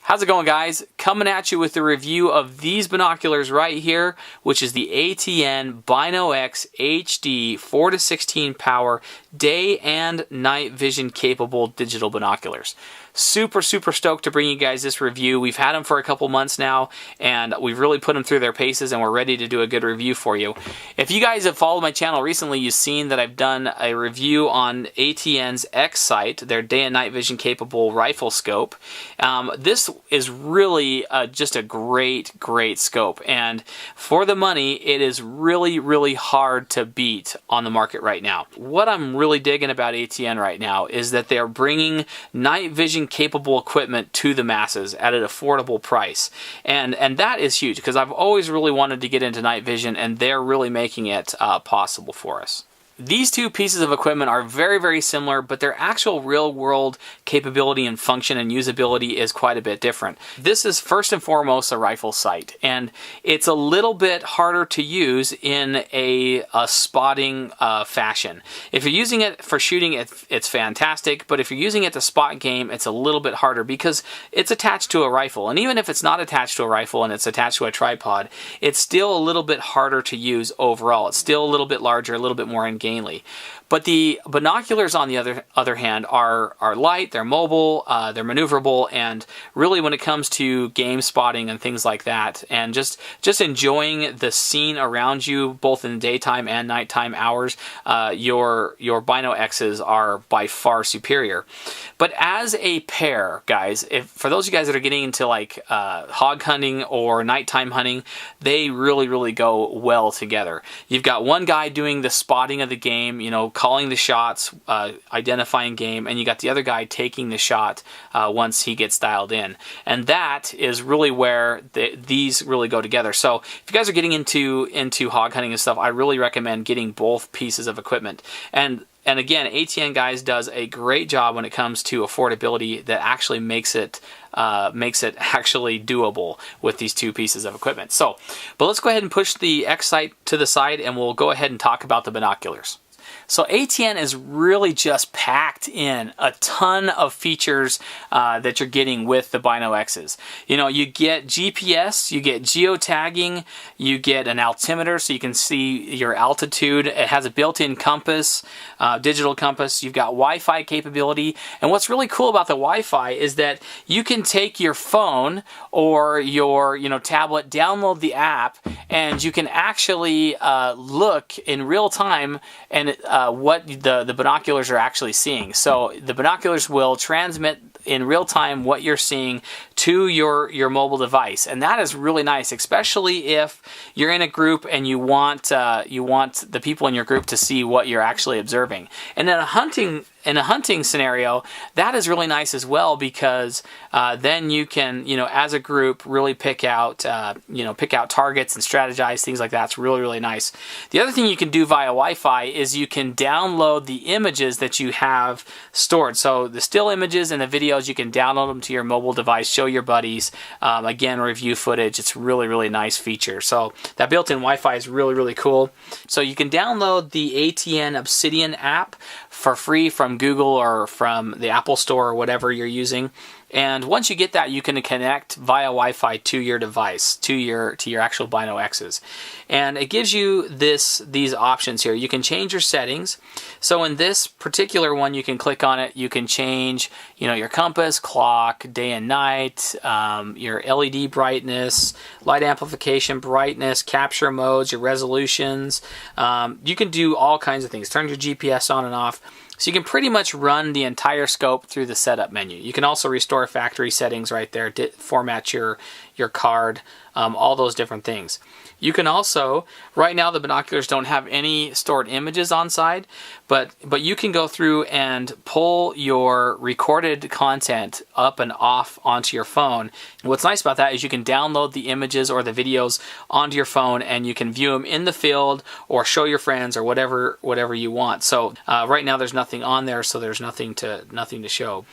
How's it going, guys? Coming at you with a review of these binoculars right here, which is the ATN BinoX-HD 4 to 16 power day and night vision capable digital binoculars. Super stoked to bring you guys this review. We've had them for a couple months now, and we've really put them through their paces, and we're ready to do a good review for you. If you guys have followed my channel recently, you've seen that I've done a review on ATN's X-Sight, their day and night vision capable rifle scope. This is really just a great scope, and for the money, it is really hard to beat on the market right now. What I'm really digging about ATN right now is that they're bringing night vision capable equipment to the masses at an affordable price, and that is huge because I've always really wanted to get into night vision, and they're really making it possible for us. These two pieces of equipment are very similar, but their actual real-world capability and function and usability is quite a bit different. This is first and foremost a rifle sight, and it's a little bit harder to use in a spotting fashion. If you're using it for shooting, it's fantastic, but if you're using it to spot game, it's a little bit harder because it's attached to a rifle. And even if it's not attached to a rifle and it's attached to a tripod, it's still a little bit harder to use overall. It's still a little bit larger, a little bit more engaging. But the binoculars, on the other hand, are light, they're mobile, they're maneuverable, and really when it comes to game spotting and things like that, and just enjoying the scene around you, both in the daytime and nighttime hours, your BinoXs are by far superior. But as a pair, guys, for those of you guys that are getting into like hog hunting or nighttime hunting, they really go well together. You've got one guy doing the spotting of the game, you know, calling the shots, identifying game, and you got the other guy taking the shot once he gets dialed in. And that is really where these really go together. So if you guys are getting into hog hunting and stuff, I really recommend getting both pieces of equipment. And again, ATN, guys, does a great job when it comes to affordability that actually makes it actually doable with these two pieces of equipment. So, but let's go ahead and push the X-Sight to the side, and we'll go ahead and talk about the binoculars. So ATN is really just packed in a ton of features that you're getting with the BinoXs. You know, you get GPS, you get geotagging, you get an altimeter so you can see your altitude. It has a built-in compass, digital compass. You've got Wi-Fi capability. And what's really cool about the Wi-Fi is that you can take your phone or your tablet, download the app, and you can actually look in real time and what the binoculars are actually seeing. So the binoculars will transmit in real time what you're seeing to your mobile device, and that is really nice, especially if you're in a group and you want the people in your group to see what you're actually observing. And in a hunting scenario, that is really nice as well, because then you can, as a group, really pick out targets and strategize, things like that. It's really nice. The other thing you can do via Wi-Fi is you can download the images that you have stored. So the still images and the videos, you can download them to your mobile device, show your buddies, again, review footage. It's really nice feature. So that built-in Wi-Fi is really cool. So you can download the ATN Obsidian app for free from Google or from the Apple Store or whatever you're using. And once you get that, you can connect via Wi-Fi to your device, to your actual BinoXs. And it gives you these options here. You can change your settings. So in this particular one, you can click on it. You can change, your compass, clock, day and night, your LED brightness, light amplification, brightness, capture modes, your resolutions. You can do all kinds of things. Turn your GPS on and off. So you can pretty much run the entire scope through the setup menu. You can also restore factory settings right there, format your card, all those different things. You can also, right now the binoculars don't have any stored images on side, but you can go through and pull your recorded content up and off onto your phone. And what's nice about that is you can download the images or the videos onto your phone, and you can view them in the field or show your friends or whatever you want. So right now there's nothing on there, so there's nothing to show.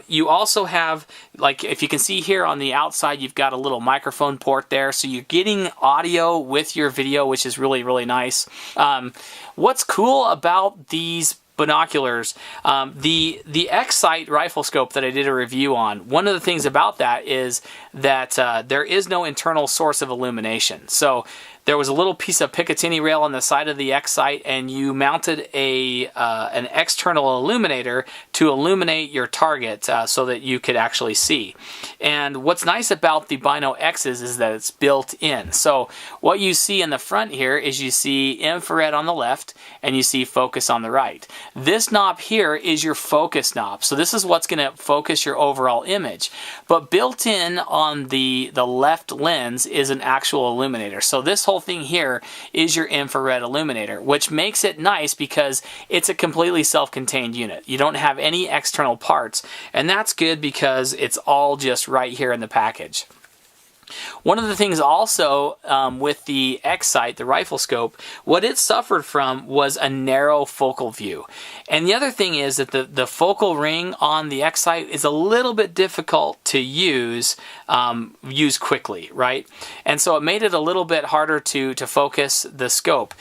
You also have, like, if you can see here on the outside, you've got a little microphone port there, so you're getting audio with your video, which is really nice. What's cool about these binoculars, the X-Sight rifle scope that I did a review on, one of the things about that is that there is no internal source of illumination. So there was a little piece of Picatinny rail on the side of the X-Sight, and you mounted an external illuminator to illuminate your target so that you could actually see. And what's nice about the Bino-X's is that it's built in. So what you see in the front here is you see infrared on the left and you see focus on the right. This knob here is your focus knob. So this is what's going to focus your overall image. But built in on the left lens is an actual illuminator. So this whole thing here is your infrared illuminator, which makes it nice because it's a completely self-contained unit. You don't have any external parts, and that's good because it's all just right here in the package. One of the things also with the X-Sight, the rifle scope, what it suffered from was a narrow focal view. And the other thing is that the focal ring on the X-Sight is a little bit difficult to use quickly, right? And so it made it a little bit harder to focus the scope.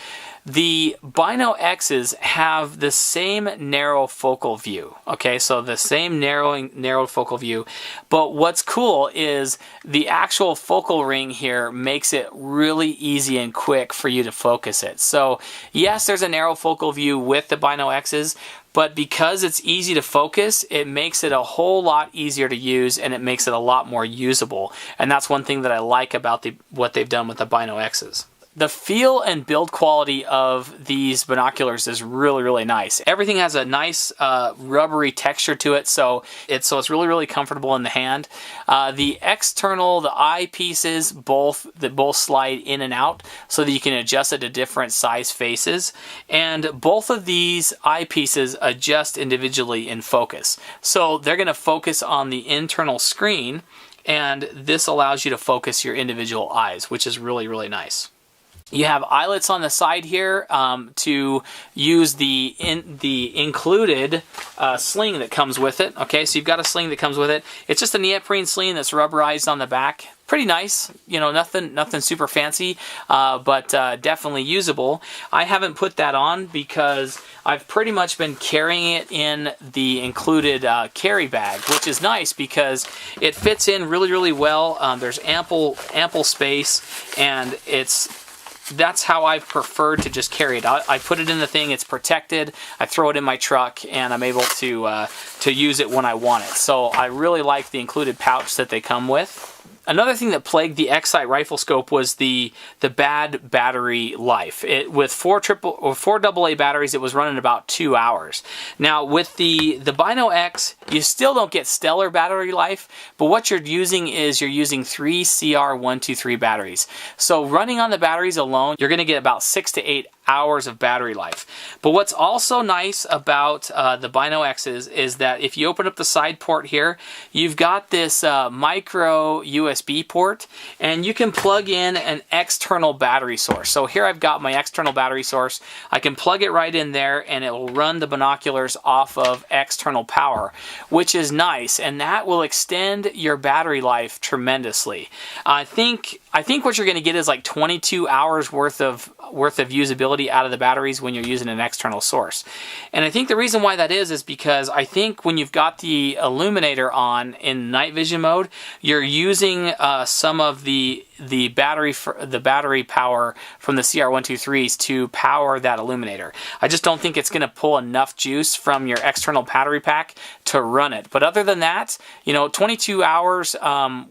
The Bino-X's have the same narrow focal view, okay, so the same narrow focal view, but what's cool is the actual focal ring here makes it really easy and quick for you to focus it. So yes, there's a narrow focal view with the Bino-X's, but because it's easy to focus, it makes it a whole lot easier to use, and it makes it a lot more usable. And that's one thing that I like about what they've done with the Bino-X's. The feel and build quality of these binoculars is really, really nice. Everything has a nice rubbery texture to it, so it's really, really comfortable in the hand. The external, the eye pieces, both slide in and out so that you can adjust it to different size faces. And both of these eye pieces adjust individually in focus. So they're going to focus on the internal screen, and this allows you to focus your individual eyes, which is really, really nice. You have eyelets on the side here to use the included sling that comes with it. Okay, so you've got a sling that comes with it. It's just a neoprene sling that's rubberized on the back. Pretty nice, you know, nothing super fancy, but definitely usable. I haven't put that on because I've pretty much been carrying it in the included carry bag, which is nice because it fits in really, really well. There's ample space, and that's how I've preferred to just carry it. I put it in the thing, it's protected, I throw it in my truck, and I'm able to use it when I want it. So I really like the included pouch that they come with. Another thing that plagued the X-Sight rifle scope was the bad battery life. With four AA batteries, it was running about 2 hours. Now with the Bino-X, you still don't get stellar battery life, but what you're using is 3 CR123 batteries. So running on the batteries alone, you're going to get about 6 to 8 hours of battery life. But what's also nice about the Bino-X's is that if you open up the side port here, you've got this micro USB port, and you can plug in an external battery source. So here I've got my external battery source. I can plug it right in there, and it will run the binoculars off of external power, which is nice, and that will extend your battery life tremendously. I think what you're going to get is like 22 hours worth of usability out of the batteries when you're using an external source. And I think the reason why that is because I think when you've got the illuminator on in night vision mode, you're using some of the battery power from the CR123s to power that illuminator. I just don't think it's going to pull enough juice from your external battery pack to run it. But other than that, you know, 22 hours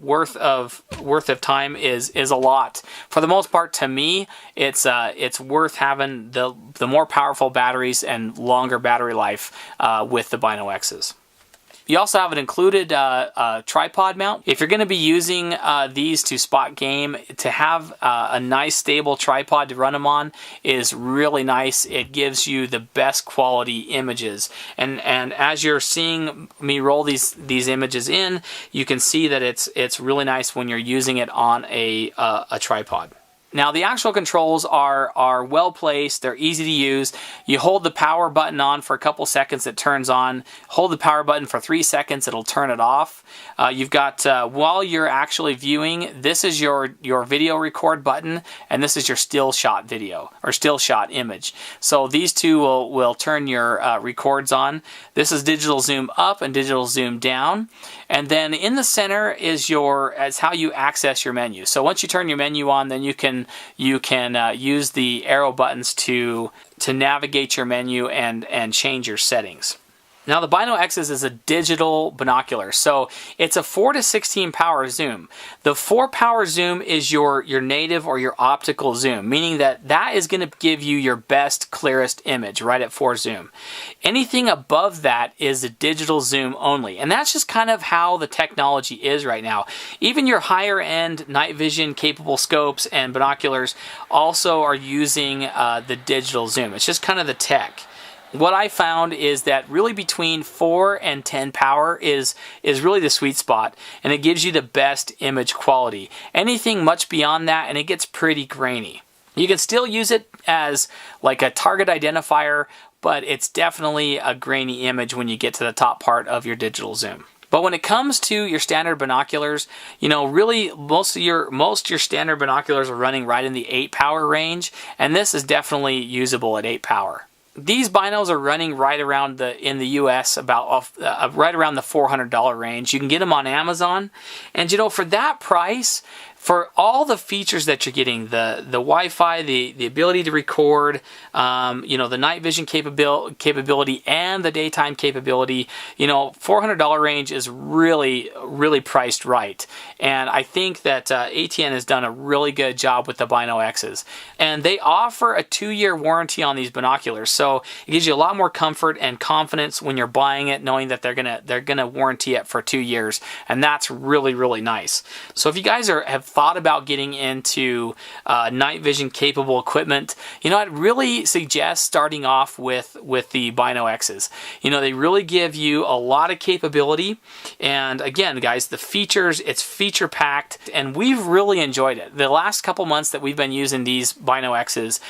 worth of time is a lot. For the most part, to me, it's worth having the more powerful batteries and longer battery life with the Bino-X's. You also have an included tripod mount. If you're going to be using these to spot game, to have a nice stable tripod to run them on is really nice. It gives you the best quality images. And as you're seeing me roll these images in, you can see that it's really nice when you're using it on a tripod. Now the actual controls are well placed, they're easy to use. You hold the power button on for a couple seconds, it turns on. Hold the power button for 3 seconds, it'll turn it off. You've got, while you're actually viewing, this is your video record button, and this is your still shot video, or still shot image. So these two will turn your records on. This is digital zoom up and digital zoom down. And then in the center is how you access your menu. So once you turn your menu on, then you can use the arrow buttons to navigate your menu and change your settings. Now the BinoX is a digital binocular, so it's a 4-16 power zoom. The 4 power zoom is your native or your optical zoom, meaning that is going to give you your best, clearest image right at 4 zoom. Anything above that is a digital zoom only, and that's just kind of how the technology is right now. Even your higher end night vision capable scopes and binoculars also are using the digital zoom. It's just kind of the tech. What I found is that really between 4 and 10 power is really the sweet spot, and it gives you the best image quality. Anything much beyond that and it gets pretty grainy. You can still use it as like a target identifier, but it's definitely a grainy image when you get to the top part of your digital zoom. But when it comes to your standard binoculars, you know, really most of your standard binoculars are running right in the 8 power range, and this is definitely usable at 8 power. These binos are running right around in the US about right around the $400 range. You can get them on Amazon, and you know, for that price, for all the features that you're getting, the Wi-Fi, the ability to record, you know, the night vision capability and the daytime capability, you know, $400 range is really priced right. And I think that ATN has done a really good job with the BinoXs. And they offer a 2-year warranty on these binoculars, so it gives you a lot more comfort and confidence when you're buying it, knowing that they're gonna warranty it for 2 years, and that's really nice. So if you guys have thought about getting into night vision capable equipment, you know, I'd really suggest starting off with the BinoXs. You know, they really give you a lot of capability, and again, guys, the features, it's feature packed, and we've really enjoyed it. The last couple months that we've been using these BinoXs,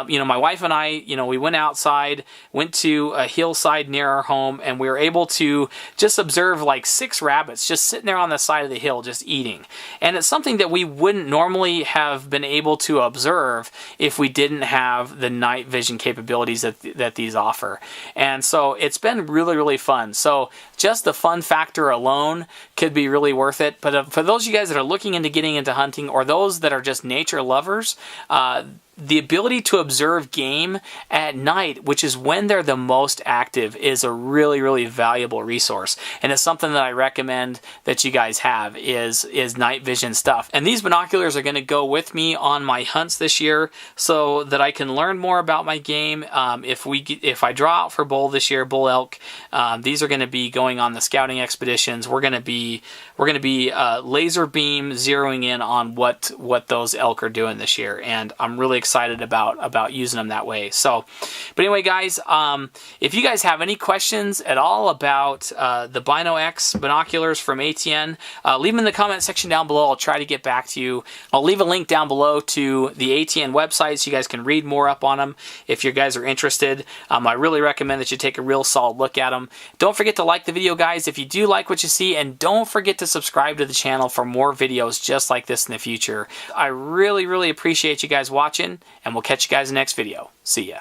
you know, my wife and I, you know, we went outside, went to a hillside near our home, and we were able to just observe like 6 rabbits just sitting there on the side of the hill just eating. And it's something that we wouldn't normally have been able to observe if we didn't have the night vision capabilities that these offer. And so it's been really fun. So just the fun factor alone could be really worth it. But for those of you guys that are looking into getting into hunting, or those that are just nature lovers, the ability to observe game at night, which is when they're the most active, is a really valuable resource. And it's something that I recommend that you guys have is night vision stuff. And these binoculars are going to go with me on my hunts this year so that I can learn more about my game. If I draw out for bull this year, bull elk, these are going to be going on the scouting expeditions. We're going to be laser beam zeroing in on what those elk are doing this year, and I'm really excited about using them that way. So, but anyway, guys, if you guys have any questions at all about the BinoX binoculars from ATN, leave them in the comment section down below. I'll try to get back to you. I'll leave a link down below to the ATN website so you guys can read more up on them if you guys are interested. I really recommend that you take a real solid look at them. Don't forget to like the video, guys, if you do like what you see, and don't forget to subscribe to the channel for more videos just like this in the future. I really appreciate you guys watching, and we'll catch you guys in the next video. See ya.